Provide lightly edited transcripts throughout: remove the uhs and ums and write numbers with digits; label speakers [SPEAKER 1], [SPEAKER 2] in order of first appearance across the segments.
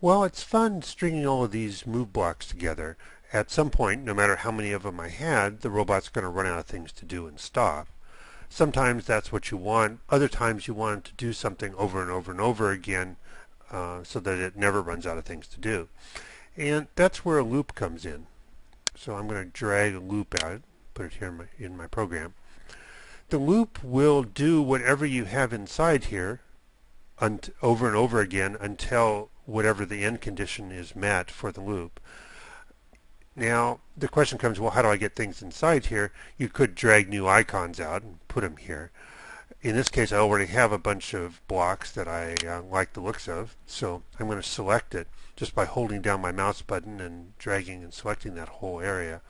[SPEAKER 1] Well, it's fun stringing all of these move blocks together. At some point, no matter how many of them I had, the robot's going to run out of things to do and stop. Sometimes that's what you want. Other times you want it to do something over and over and over again so that it never runs out of things to do. And that's where a loop comes in. So I'm going to drag a loop out, put it here in my program. The loop will do whatever you have inside here over and over again until whatever the end condition is met for the loop. Now the question comes, well, how do I get things inside here? You could drag new icons out and put them here. In this case, I already have a bunch of blocks that I like the looks of, so I'm going to select it just by holding down my mouse button and dragging and selecting that whole area.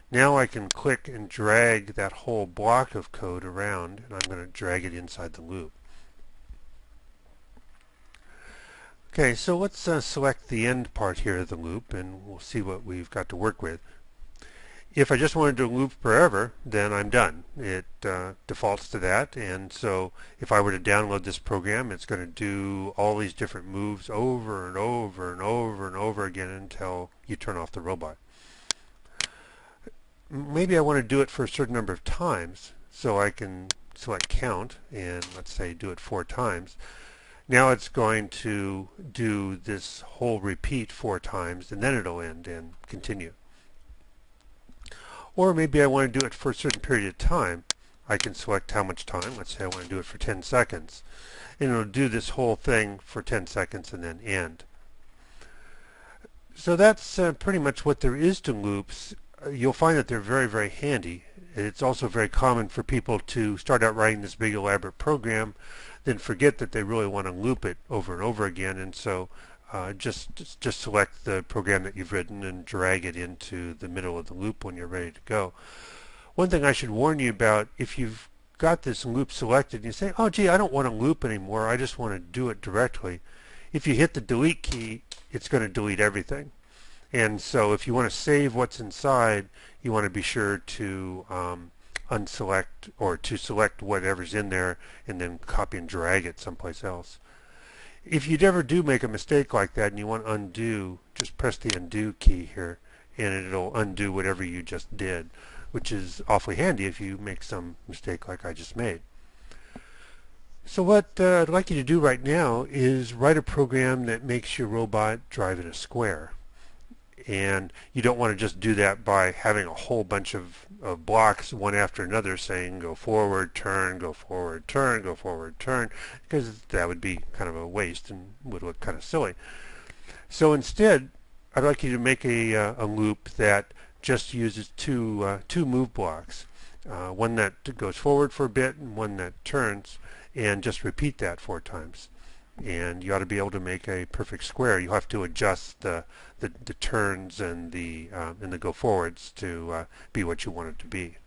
[SPEAKER 1] Now I can click and drag that whole block of code around, and I'm going to drag it inside the loop. Okay, so let's select the end part here of the loop, and we'll see what we've got to work with. If I just wanted to loop forever, then I'm done. It defaults to that, and so if I were to download this program, it's going to do all these different moves over and over and over and over again until you turn off the robot. Maybe I want to do it for a certain number of times, so I can select count, and let's say do it 4 times. Now it's going to do this whole repeat 4 times, and then it'll end and continue. Or maybe I want to do it for a certain period of time. I can select how much time. Let's say I want to do it for 10 seconds. And it'll do this whole thing for 10 seconds and then end. So that's pretty much what there is to loops. You'll find that they're very, very handy. It's also very common for people to start out writing this big elaborate program, then forget that they really want to loop it over and over again, and so just select the program that you've written and drag it into the middle of the loop when you're ready to go. One thing I should warn you about, if you've got this loop selected and you say, oh gee, I don't want to loop anymore, I just want to do it directly. If you hit the delete key, it's going to delete everything. And so if you want to save what's inside, you want to be sure to unselect or to select whatever's in there and then copy and drag it someplace else. If you ever do make a mistake like that and you want to undo, just press the undo key here and it'll undo whatever you just did, which is awfully handy if you make some mistake like I just made. So what I'd like you to do right now is write a program that makes your robot drive in a square. And you don't want to just do that by having a whole bunch of blocks one after another saying go forward, turn, go forward, turn, go forward, turn, because that would be kind of a waste and would look kind of silly. So instead, I'd like you to make a loop that just uses two move blocks, one that goes forward for a bit and one that turns, and just repeat that 4 times. And you ought to be able to make a perfect square. You have to adjust the turns and the go forwards to be what you want it to be.